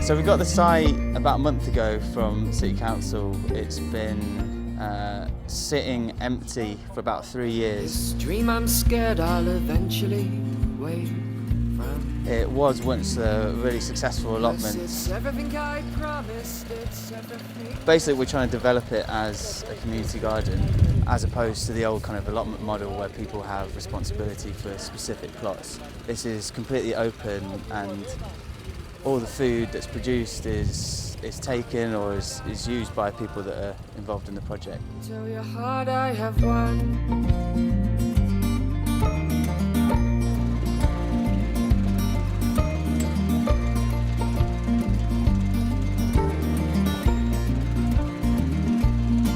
So we got the site about a month ago from City Council. It's been sitting empty for about 3 years. This dream I'm scared I'll eventually wake from. It was once a really successful allotment. It's everything I promised, it's everything. Basically, we're trying to develop it as a community garden, as opposed to the old kind of allotment model where people have responsibility for specific plots. This is completely open, and all the food that's produced is taken or is used by people that are involved in the project. Tell your heart I have won.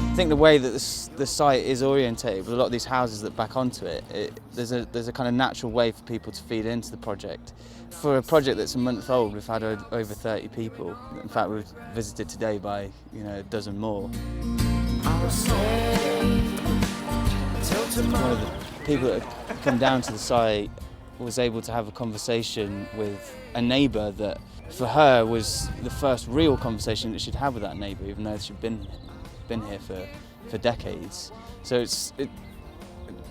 I think the way that the site is orientated with a lot of these houses that back onto it, there's a kind of natural way for people to feed into the project. For a project that's a month old, we've had over 30 people. In fact, we were visited today by a dozen more. I'll stay till One tomorrow. of the people that had come down to the site was able to have a conversation with a neighbour that, for her, was the first real conversation that she'd had with that neighbour, even though she'd been here for decades. So it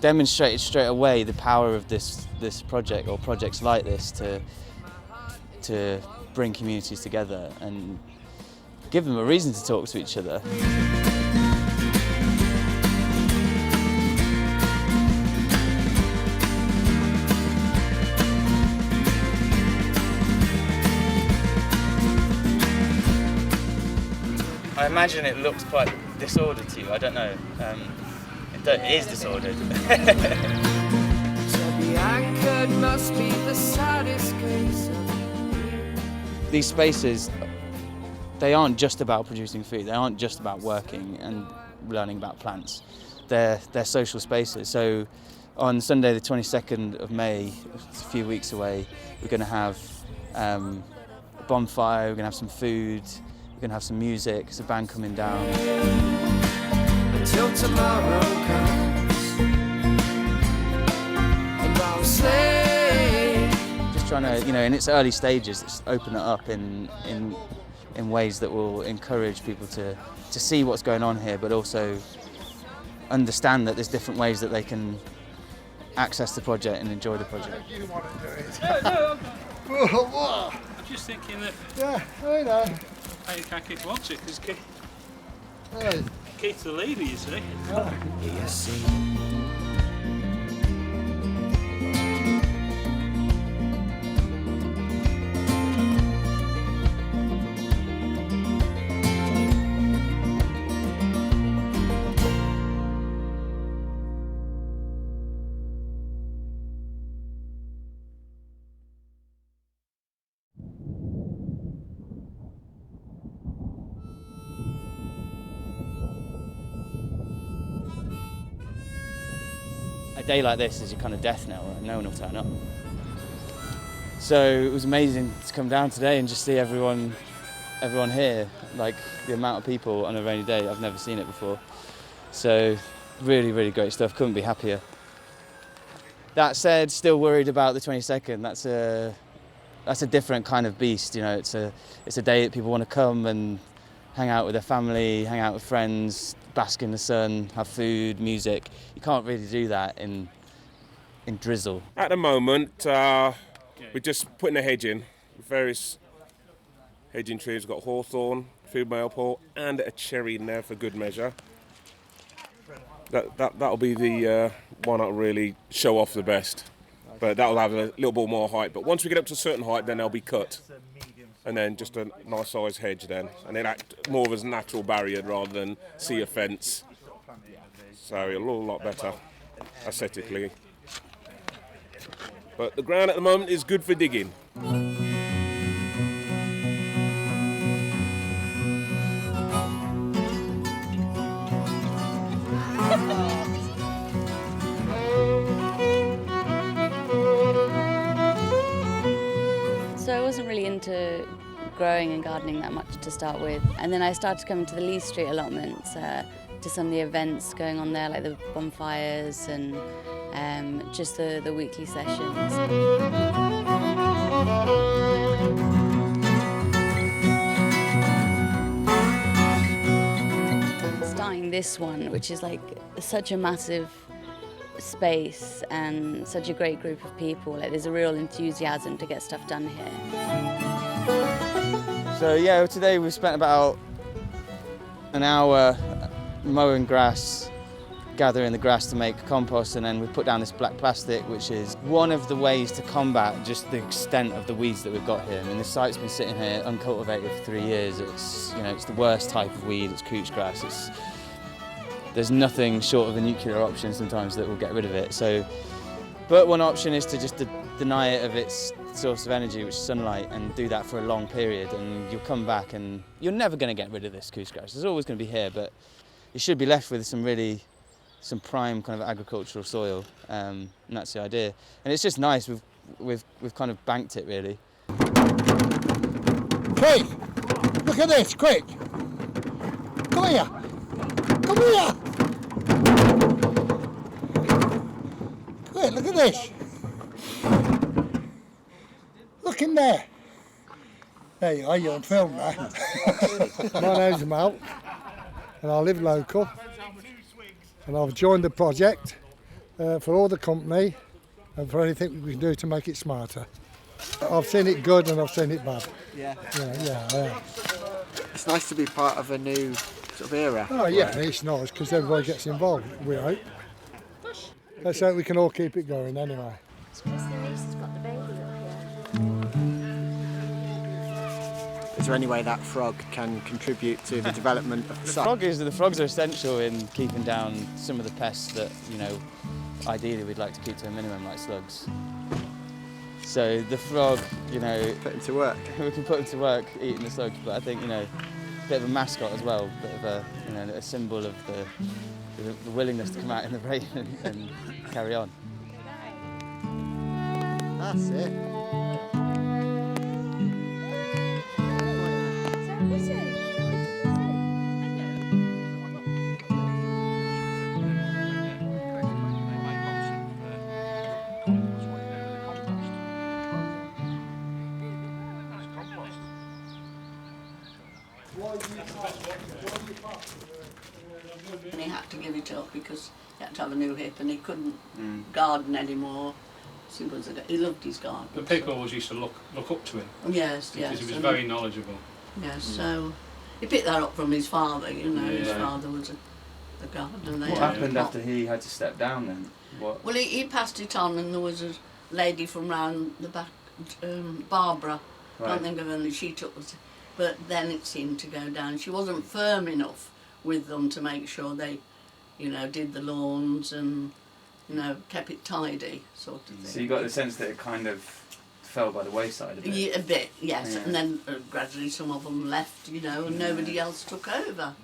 demonstrated straight away the power of this project, or projects like this, to bring communities together and give them a reason to talk to each other. I imagine it looks quite disordered to you. I don't know. It is disordered. To be anchored must be the saddest case of. These spaces, they aren't just about producing food. They aren't just about working and learning about plants. They're social spaces. So on Sunday the 22nd of May, it's a few weeks away, we're going to have a bonfire, we're going to have some food, we're going to have some music, there's a band coming down. Until tomorrow comes, and I'll stay. Just trying to, in its early stages, just open it up in ways that will encourage people to see what's going on here, but also understand that there's different ways that they can access the project and enjoy the project. You want to do it? I'm just thinking that Yeah, I know. you can't kick one chick, because Right. key to the lady, you see. You see. A day like this is your kind of death knell, right? No one will turn up. So it was amazing to come down today and just see everyone here, like the amount of people on a rainy day. I've never seen it before. So really, really great stuff. Couldn't be happier. That said, still worried about the 22nd. That's a different kind of beast. It's a day that people want to come and hang out with their family, hang out with friends, bask in the sun, have food, music. You can't really do that in drizzle. At the moment, we're just putting a hedge in. Various hedging trees. We've got hawthorn, field maple, and a cherry in there for good measure. That'll be the one that'll really show off the best. But that'll have a little bit more height. But once we get up to a certain height, then they'll be cut. And then just a nice size hedge then. And it act more of as a natural barrier rather than see a fence. So it'll look a lot better aesthetically. But the ground at the moment is good for digging. So I wasn't really into into growing and gardening that much to start with. And then I started coming to the Lee Street allotments, to some of the events going on there, like the bonfires and just the weekly sessions. Starting this one, which is like such a massive space and such a great group of people, like there's a real enthusiasm to get stuff done here. So yeah, today we spent about an hour mowing grass, gathering the grass to make compost, and then we put down this black plastic, which is one of the ways to combat just the extent of the weeds that we've got here. I mean, this site's been sitting here uncultivated for 3 years. It's, you know, it's the worst type of weed. It's couch grass. There's nothing short of a nuclear option sometimes that will get rid of it. So, but one option is to just deny it of its source of energy, which is sunlight, and do that for a long period, and you'll come back and you're never going to get rid of this couch grass. It's always going to be here, but you should be left with some prime kind of agricultural soil, and that's the idea. And it's just nice. We've kind of banked it really. Quick! Look at this, quick! Come here! Come here! Quick, look at this! Look in there! There you are, you're on film now. My name's Mal, and I live local, and I've joined the project for all the company and for anything we can do to make it smarter. I've seen it good and I've seen it bad. Yeah. Yeah. It's nice to be part of a new sort of era. Oh yeah, it's nice because everybody gets involved, we hope. Let's hope we can all keep it going anyway. Is there any way that frog can contribute to the development of the site? The frogs are essential in keeping down some of the pests that, you know, ideally we'd like to keep to a minimum, like slugs. So the frog, you know, Put him to work. we can put him to work eating the slugs, but I think, you know, a bit of a mascot as well, a bit of a, you know, a symbol of the willingness to come out in the rain and carry on. That's it. And he had to give it up because he had to have a new hip and he couldn't garden anymore. So he loved his garden. But people always used to look up to him. Yes. Because he was very knowledgeable. Yes, so he picked that up from his father, you know. Yeah. His father was a gardener. What happened after he had to step down then? What? Well, he passed it on, and there was a lady from round the back, Barbara. I don't think of her, and she took it. But then it seemed to go down. She wasn't firm enough with them to make sure they, you know, did the lawns and, you know, kept it tidy, sort of thing. So you got the sense that it kind of fell by the wayside a bit? Yeah, a bit, yes. Yeah. And then gradually some of them left, you know, and nobody else took over.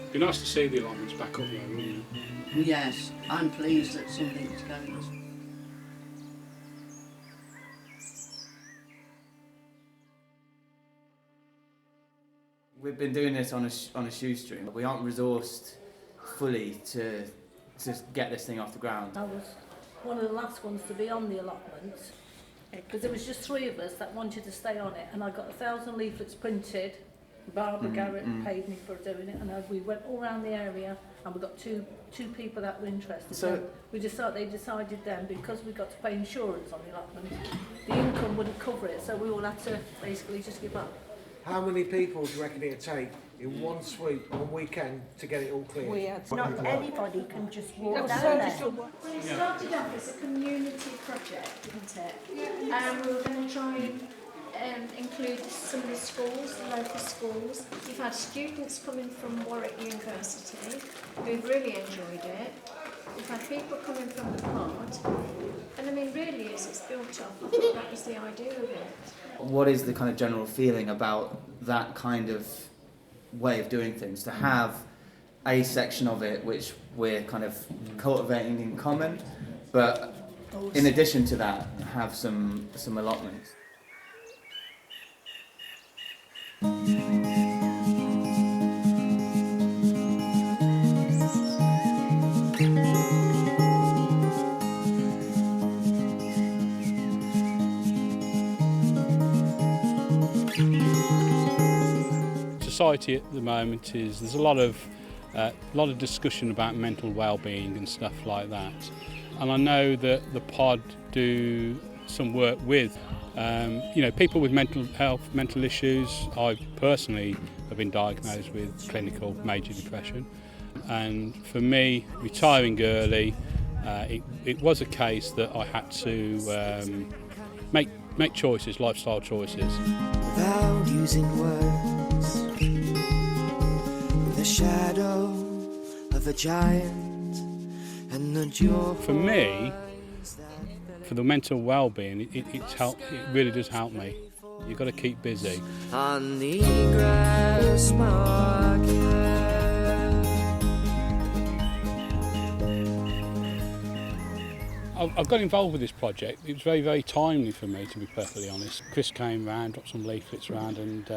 It'd be nice to see the allotments back up there, wouldn't it? Yes, I'm pleased that something's going on. We've been doing this on a shoestring. We aren't resourced fully to get this thing off the ground. I was one of the last ones to be on the allotment because there was just 3 of us that wanted to stay on it, and I got 1,000 leaflets printed. Barbara Garrett paid me for doing it, and we went all around the area, and we got two people that were interested. So they decided then, because we got to pay insurance on the allotment, the income wouldn't cover it, so we all had to basically just give up. How many people do you reckon it'd take in one sweep, one weekend, to get it all clear? Not anybody can just walk down there. Well, it started off as a community project, didn't it? And we were going to try and include some of the schools, the local schools. You've had students coming from Warwick University who've really enjoyed it. we've had people coming from the pod, and I mean, really, as it's built up, I thought that was the idea of it. What is the kind of general feeling about that kind of way of doing things? To have a section of it which we're kind of cultivating in common, but in addition to that, have some allotments. Society at the moment there's a lot of discussion about mental well-being and stuff like that, and I know that the pod do some work with people with mental health, mental issues. I personally have been diagnosed with clinical major depression, and for me, retiring early, it was a case that I had to make choices, lifestyle choices. Without using words, the shadow of a giant and the jaw. For me, for the mental well-being, it really does help me. You've got to keep busy. On the grass market. I've got involved with this project. It was very, very timely for me, to be perfectly honest. Chris came round, dropped some leaflets round, and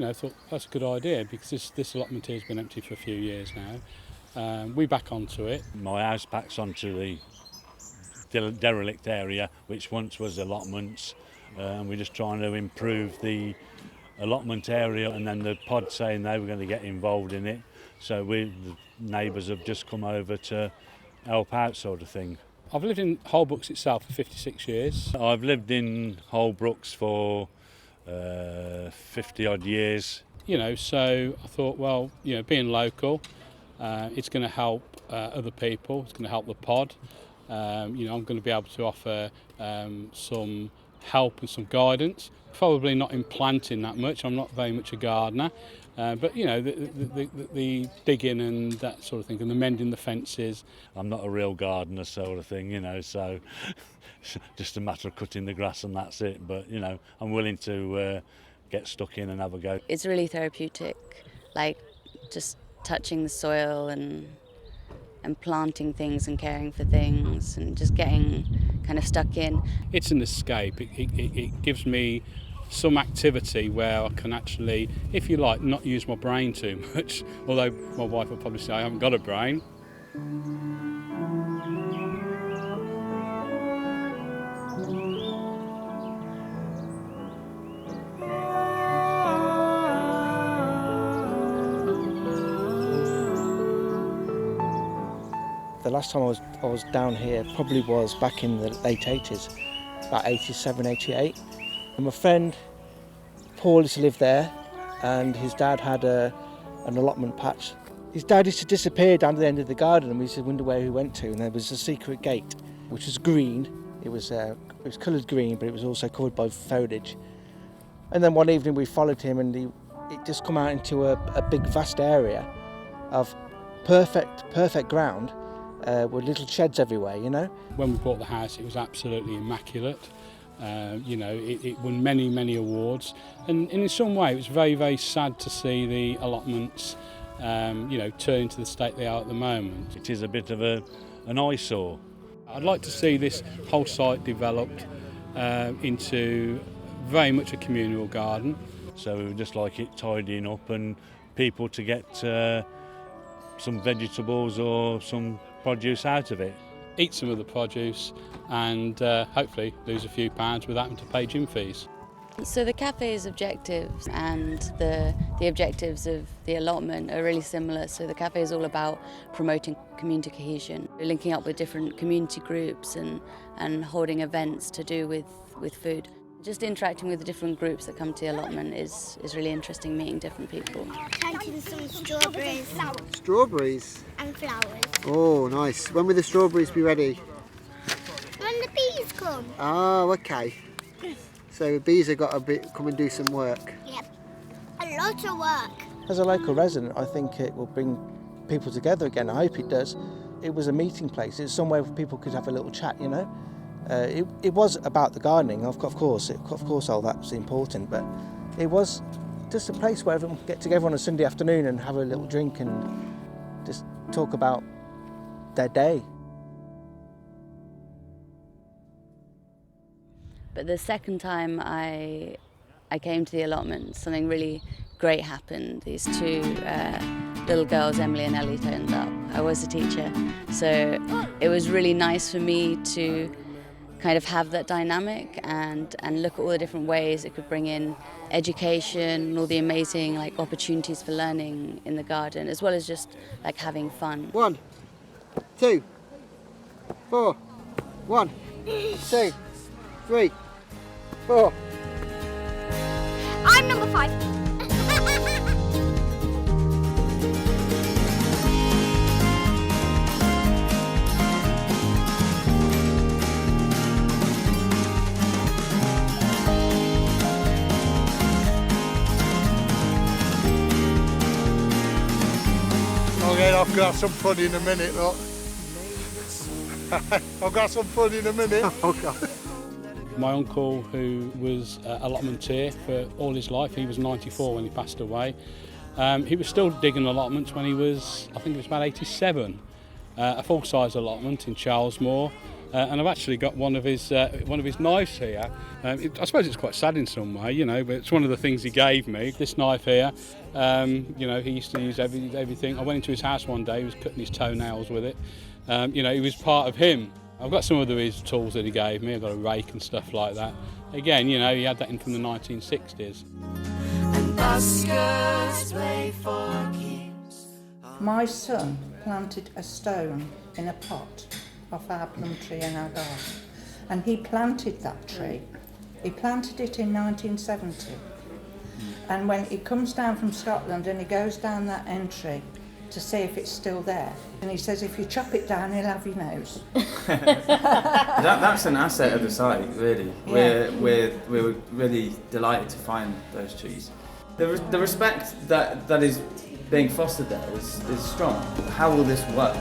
I thought that's a good idea, because this allotment here has been empty for a few years now. We back onto it. My house backs onto the derelict area, which once was allotments, and we're just trying to improve the allotment area, and then the pod saying they were going to get involved in it, so the neighbours have just come over to help out, sort of thing. I've lived in Holbrooks itself for 56 years. I've lived in Holbrooks for 50 odd years. So I thought, well, being local, it's going to help other people, it's going to help the pod. I'm going to be able to offer some help and some guidance. Probably not in planting that much, I'm not very much a gardener, but the digging and that sort of thing, and the mending the fences. I'm not a real gardener, sort of thing, so just a matter of cutting the grass and that's it, but I'm willing to get stuck in and have a go. It's really therapeutic, like just touching the soil and planting things and caring for things and just getting kind of stuck in. It's an escape. It gives me some activity where I can actually, if you like, not use my brain too much, although my wife will probably say I haven't got a brain. The last time I was down here probably was back in the late 80s, about 87, 88. And my friend Paul used to live there, and his dad had an allotment patch. His dad used to disappear down to the end of the garden, and we used to wonder where he went to, and there was a secret gate, which was green. It was coloured green, but it was also covered by foliage. And then one evening we followed him, and it just come out into a big vast area of perfect ground, with little sheds everywhere, When we bought the house, it was absolutely immaculate. It won many awards, and in some way it was very, very sad to see the allotments turn into the state they are at the moment. It is a bit of an eyesore. I'd like to see this whole site developed into very much a communal garden. So we would just like it tidying up and people to get some vegetables or some produce out of it. Eat some of the produce and hopefully lose a few pounds without having to pay gym fees. So the cafe's objectives and the objectives of the allotment are really similar. So the cafe is all about promoting community cohesion, linking up with different community groups and holding events to do with food. Just interacting with the different groups that come to the allotment is really interesting, meeting different people. Planting some strawberries. Strawberries? And flowers. Oh, nice. When will the strawberries be ready? When the bees come. Oh, okay. So the bees have got to come and do some work. Yep. A lot of work. As a local resident, I think it will bring people together again. I hope it does. it was a meeting place. It was somewhere where people could have a little chat, you know. It was about the gardening, of course, all that's important, but it was just a place where everyone could get together on a Sunday afternoon and have a little drink and just talk about their day. But the second time I came to the allotment, something really great happened. These two little girls, Emily and Ellie, turned up. I was a teacher, so it was really nice for me to kind of have that dynamic and look at all the different ways it could bring in education and all the amazing like opportunities for learning in the garden, as well as just like having fun. 1, 2, 4. 1, 2, 3, 4. I'm number 5. I've got some fun in a minute, look. I've got some fun in a minute. Oh, God. My uncle, who was allotmenteer for all his life, he was 94 when he passed away. He was still digging allotments when he was, I think it was about 87. A full-size allotment in Charlesmore. And I've actually got one of his knives here. I suppose it's quite sad in some way, you know, but it's one of the things he gave me. This knife here, you know, he used to use everything. I went into his house one day, he was cutting his toenails with it. You know, it was part of him. I've got some of his tools that he gave me. I've got a rake and stuff like that. Again, you know, he had that in from the 1960s. And buskers play for keeps. My son planted a stone in a pot off our plum tree in our garden, and he planted that tree. He planted it in 1970, and when he comes down from Scotland and he goes down that entry to see if it's still there, and he says if you chop it down he'll have your nose. That's an asset of the site, really. Yeah. We're really delighted to find those trees. The respect that is being fostered there is strong. How will this work?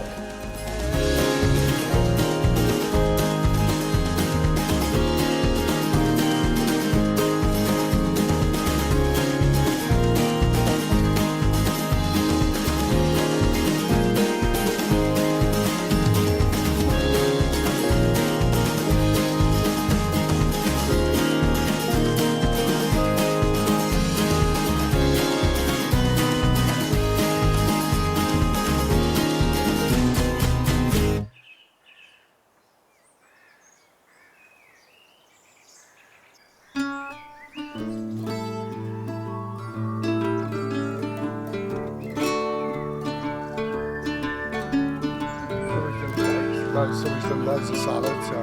Somebody's done loads of salad, so.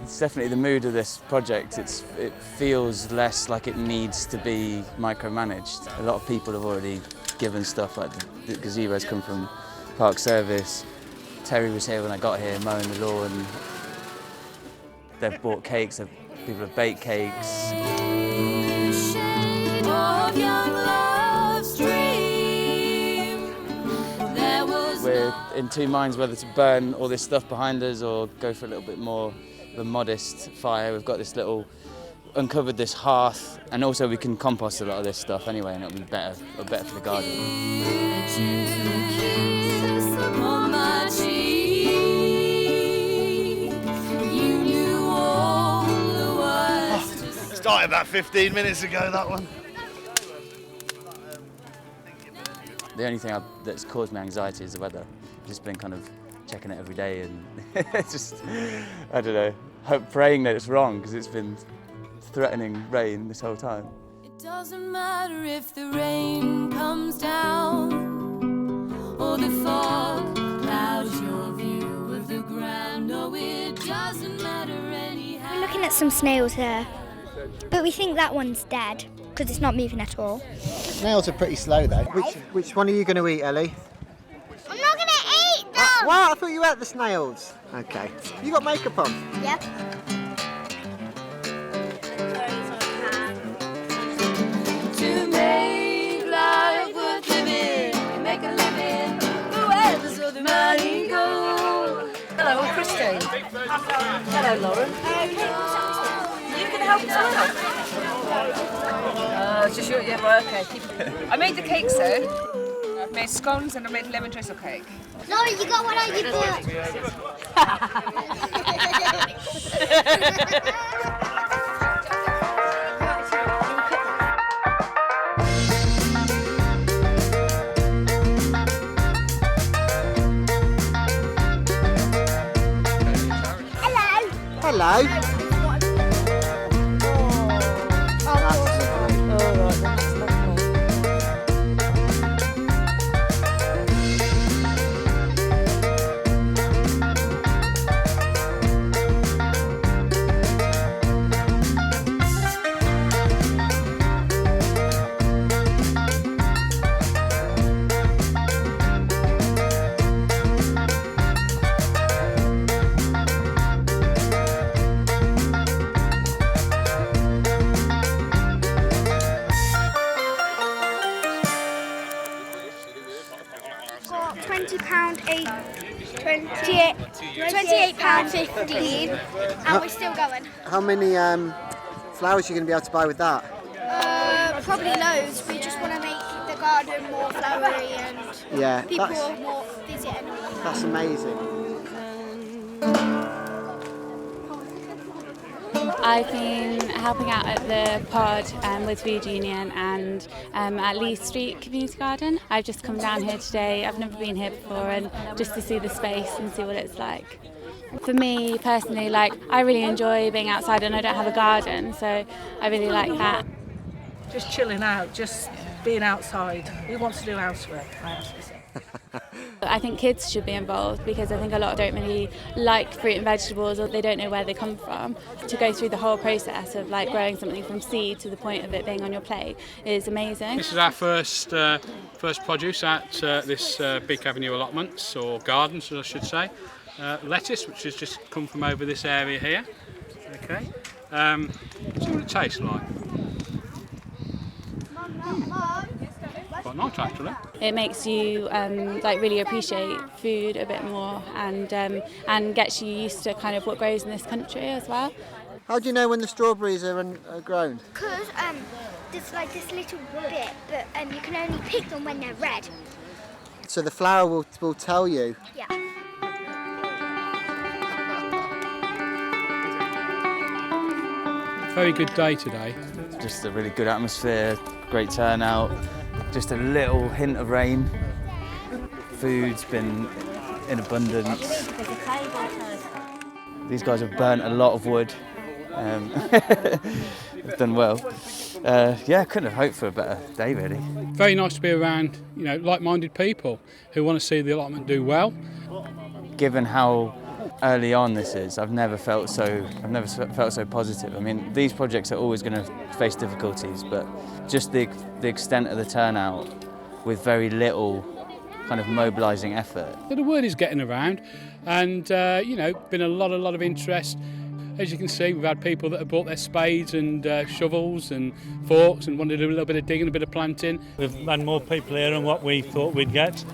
It's definitely the mood of this project. It feels less like it needs to be micromanaged. A lot of people have already given stuff, like the gazebo's come from Park Service. Terry was here when I got here mowing the lawn. They've bought cakes, people have baked cakes. We're in two minds whether to burn all this stuff behind us or go for a little bit more of a modest fire. We've got this little, uncovered this hearth, and also we can compost a lot of this stuff anyway, and it'll be better for the garden. Started about 15 minutes ago, that one. The only thing that's caused me anxiety is the weather. I've just been kind of checking it every day and just, I don't know, praying that it's wrong, because it's been threatening rain this whole time. It doesn't matter if the rain comes down or the fog clouds your view of the ground. No, it doesn't matter anyhow. We're looking at some snails here, but we think that one's dead because it's not moving at all. Snails are pretty slow though. Which one are you going to eat, Ellie? I'm not going to eat them! What? I thought you ate the snails. Okay. You got makeup on? Yep. Hello, Lauren. You can help us out. Just shoot you. Right, okay. I made the cake, sir. I've made scones and I made lemon drizzle cake. Lauren, you got one on your foot. Hello. £28.15, and we're still going. How many flowers are you going to be able to buy with that? Probably loads. We just want to make the garden more flowery and people more visit. That's amazing. I've been helping out at the pod with Food Union and at Lee Street Community Garden. I've just come down here today. I've never been here before, and just to see the space and see what it's like. For me personally, like, I really enjoy being outside, and I don't have a garden, so I really like that. Just chilling out, just being outside. Who wants to do housework? I actually say. I think kids should be involved, because I think a lot don't really like fruit and vegetables, or they don't know where they come from. To go through the whole process of like growing something from seed to the point of it being on your plate is amazing. This is our first produce at this Big Avenue allotments, or gardens I should say. Lettuce, which has just come from over this area here. Okay. See what it tastes like. Quite nice actually. It makes you like really appreciate food a bit more, and gets you used to kind of what grows in this country as well. How do you know when the strawberries are grown? Because there's like this little bit, but you can only pick them when they're red. So the flower will tell you? Yeah. Very good day today. Just a really good atmosphere, great turnout, just a little hint of rain. Food's been in abundance. These guys have burnt a lot of wood. They've done well. Yeah, couldn't have hoped for a better day really. Very nice to be around, you know, like-minded people who want to see the allotment do well. Given how early on this is, I've never felt so positive. I mean, these projects are always going to face difficulties, but just the extent of the turnout with very little kind of mobilising effort. But the word is getting around, and you know, been a lot of interest. As you can see, we've had people that have brought their spades and shovels and forks and wanted to do a little bit of digging, a bit of planting. We've had more people here than what we thought we'd get.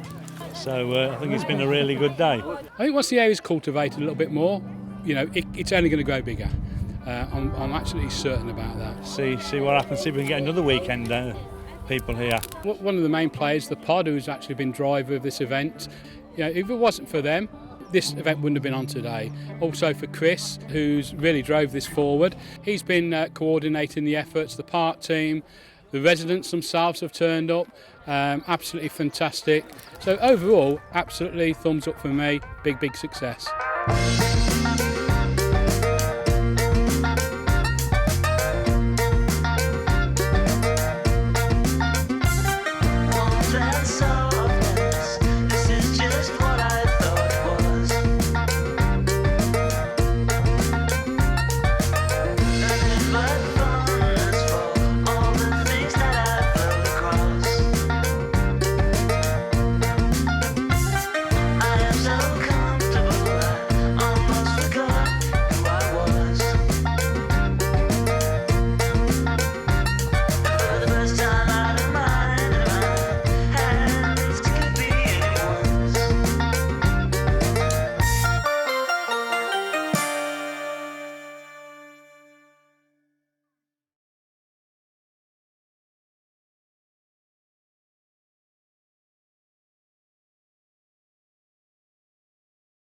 So I think it's been a really good day. I think once the area's cultivated a little bit more, you know, it's only going to grow bigger. I'm absolutely certain about that. See what happens, see if we can get another weekend people here. One of the main players, the pod, who's actually been driver of this event, you know, if it wasn't for them, this event wouldn't have been on today. Also for Chris, who's really drove this forward. He's been coordinating the efforts, the park team, the residents themselves have turned up. Absolutely fantastic. So overall, absolutely thumbs up for me. Big success.